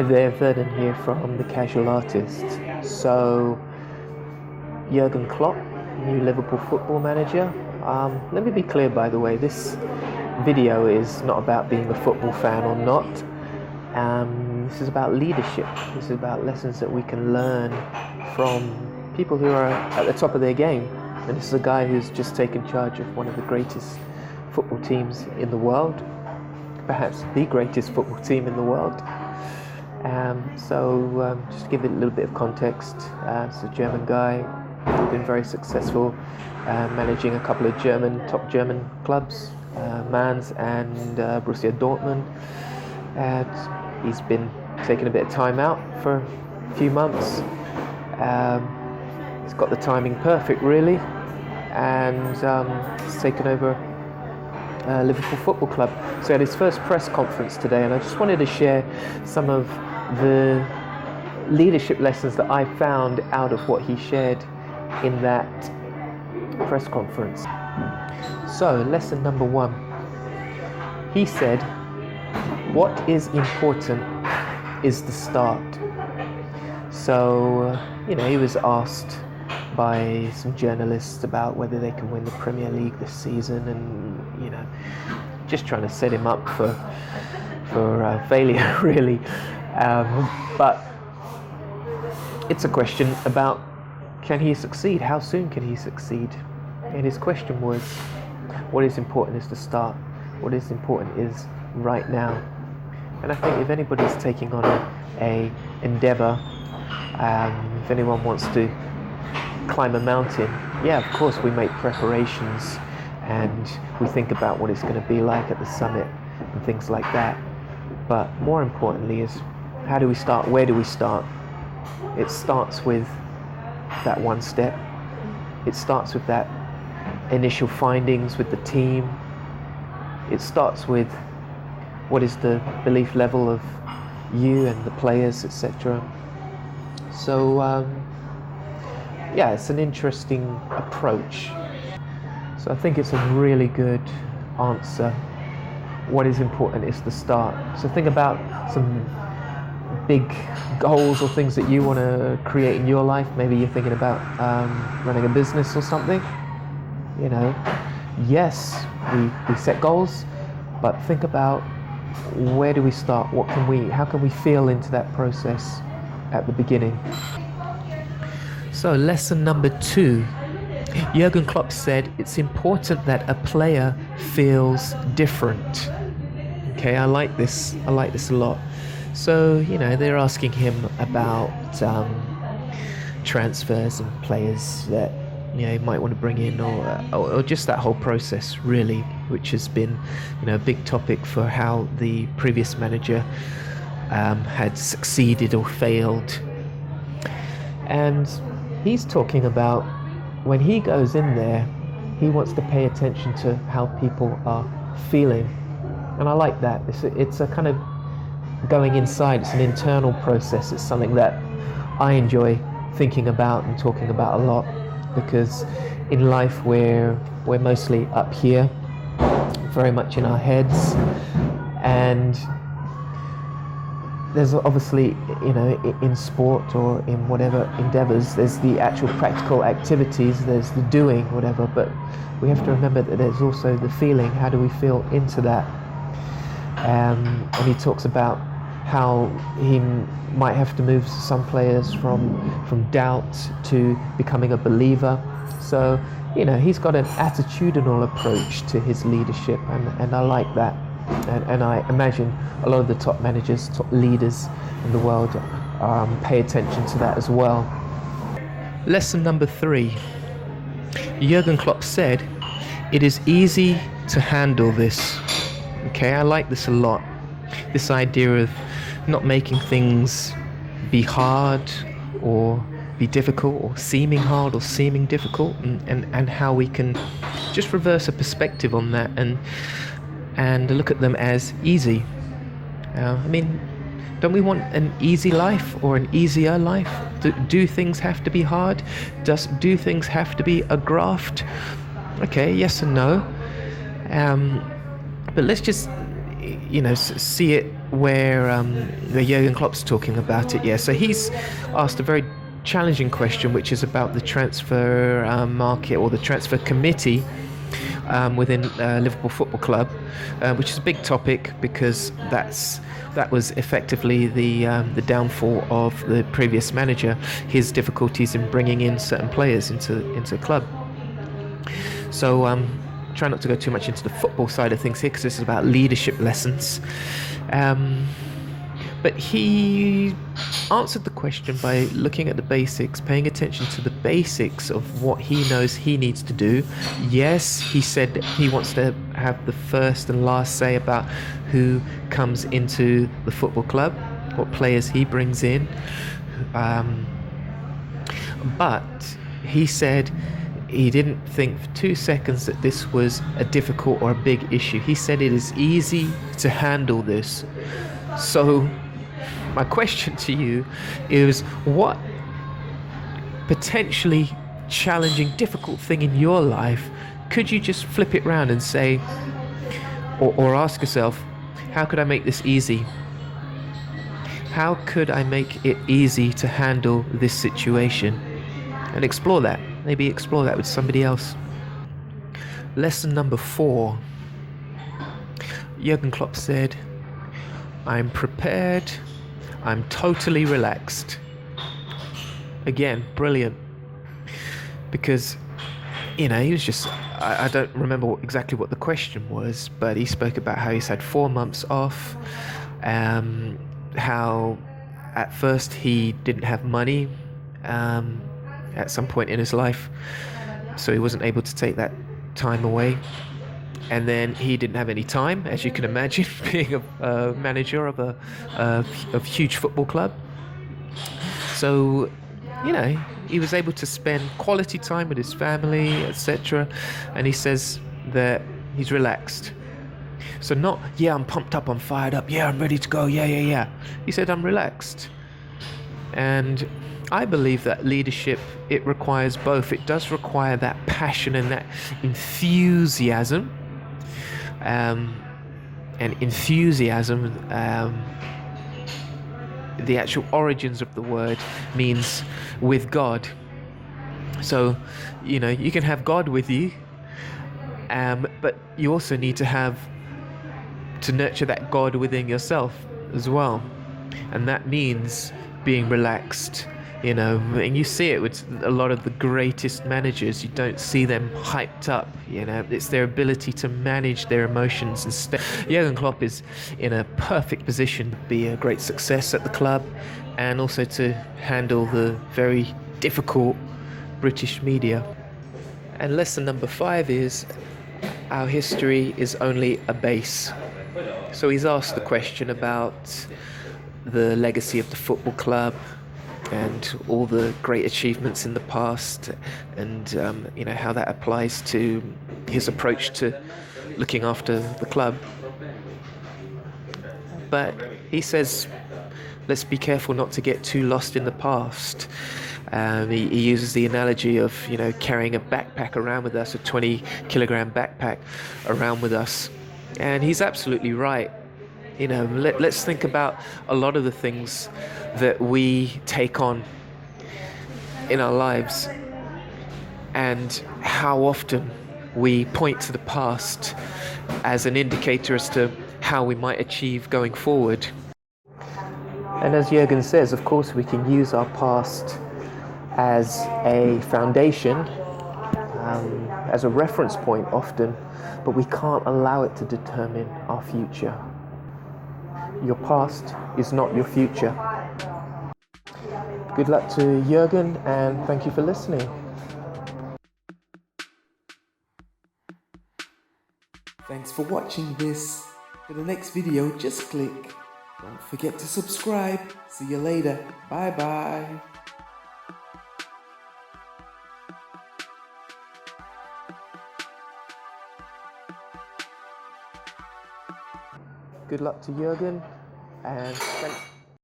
Hi there, Vernon here from The Casual Artist. So, Jürgen Klopp, new Liverpool football manager. Let me be clear, by the way, this video is not about being a football fan or not. This is about leadership. This is about lessons that we can learn from people who are at the top of their game. And this is a guy who's just taken charge of one of the greatest football teams in the world, perhaps the greatest football team in the world. Just to give it a little bit of context, it's a German guy, been very successful managing a couple of top German clubs, Mainz and Borussia Dortmund. He's been taking a bit of time out for a few months. He's got the timing perfect, really, and he's taken over Liverpool Football Club. So he had his first press conference today, and I just wanted to share some of the leadership lessons that I found out of what he shared in that press conference. So, lesson number 1. He said, what is important is the start. So, he was asked by some journalists about whether they can win the Premier League this season, and just trying to set him up for failure, really. But it's a question about, can he succeed? How soon can he succeed? And his question was, what is important is the start. What is important is right now. And I think if anybody's taking on a endeavor, if anyone wants to climb a mountain, of course we make preparations and we think about what it's going to be like at the summit and things like that. But more importantly is, how do we start? Where do we start? It starts with that one step. It starts with that initial findings with the team. It starts with what is the belief level of you and the players, etc. So, it's an interesting approach. So I think it's a really good answer. What is important is the start. So think about some big goals or things that you want to create in your life. Maybe you're thinking about running a business or something. Yes, we set goals, but think about, where do we start? How can we feel into that process at the beginning? So lesson number 2, Jürgen Klopp said it's important that a player feels different. Okay, I like this a lot. So, they're asking him about transfers and players that he might want to bring in, or just that whole process, really, which has been a big topic for how the previous manager had succeeded or failed. And he's talking about, when he goes in there, he wants to pay attention to how people are feeling. And I like that. It's a kind of going inside. It's an internal process. It's something that I enjoy thinking about and talking about a lot, because in life we're mostly up here, very much in our heads, and there's obviously, in sport or in whatever endeavors, there's the actual practical activities, there's the doing, whatever, but we have to remember that there's also the feeling. How do we feel into that? And he talks about how he might have to move some players from doubt to becoming a believer. So, he's got an attitudinal approach to his leadership, and I like that. And I imagine a lot of the top managers, top leaders in the world pay attention to that as well. Lesson number 3. Jürgen Klopp said, it is easy to handle this. Okay, I like this a lot. This idea of not making things be hard or be difficult, or seeming hard or seeming difficult, and how we can just reverse a perspective on that and look at them as easy. Don't we want an easy life or an easier life? Do things have to be hard? Do things have to be a graft? Okay, yes and no. But let's just see it where Jürgen Klopp's talking about it. Yeah, so he's asked a very challenging question, which is about the transfer market, or the transfer committee within Liverpool Football Club, which is a big topic because that was effectively the downfall of the previous manager, his difficulties in bringing in certain players into the club. So try not to go too much into the football side of things here, because this is about leadership lessons. But he answered the question by looking at the basics, paying attention to the basics of what he knows he needs to do. Yes, he said he wants to have the first and last say about who comes into the football club, what players he brings in. But he said he didn't think for 2 seconds that this was a difficult or a big issue. He said it is easy to handle this. So my question to you is, what potentially challenging, difficult thing in your life could you just flip it around and say, or ask yourself, how could I make this easy? How could I make it easy to handle this situation? And explore that. Maybe explore that with somebody else. Lesson number 4. Jürgen Klopp said, I'm prepared, I'm totally relaxed. Again, brilliant. Because, he was just, I don't remember exactly what the question was, but he spoke about how he's had 4 months off, how at first he didn't have money at some point in his life, so he wasn't able to take that time away. And then he didn't have any time, as you can imagine, being a manager of a huge football club. So, he was able to spend quality time with his family, etc. And he says that he's relaxed. So not, I'm pumped up, I'm fired up, I'm ready to go, yeah. He said, I'm relaxed. And I believe that leadership, it requires both. It does require that passion and that enthusiasm. And enthusiasm, the actual origins of the word means with God. So, you can have God with you, but you also need to nurture that God within yourself as well. And that means being relaxed. And you see it with a lot of the greatest managers. You don't see them hyped up. It's their ability to manage their emotions and Jurgen Klopp is in a perfect position to be a great success at the club, and also to handle the very difficult British media. And lesson number 5 is, our history is only a base. So he's asked the question about the legacy of the football club and all the great achievements in the past, and how that applies to his approach to looking after the club. But he says, let's be careful not to get too lost in the past. He uses the analogy of carrying a backpack around with us, a 20-kilogram backpack around with us, and he's absolutely right. Let's think about a lot of the things that we take on in our lives, and how often we point to the past as an indicator as to how we might achieve going forward. And as Jürgen says, of course, we can use our past as a foundation, as a reference point often, but we can't allow it to determine our future. Your past is not your future. Good luck to Jürgen, and thank you for listening. Thanks for watching this. For the next video, just click. Don't forget to subscribe. See you later. Bye bye. Good luck to Jürgen, and thanks.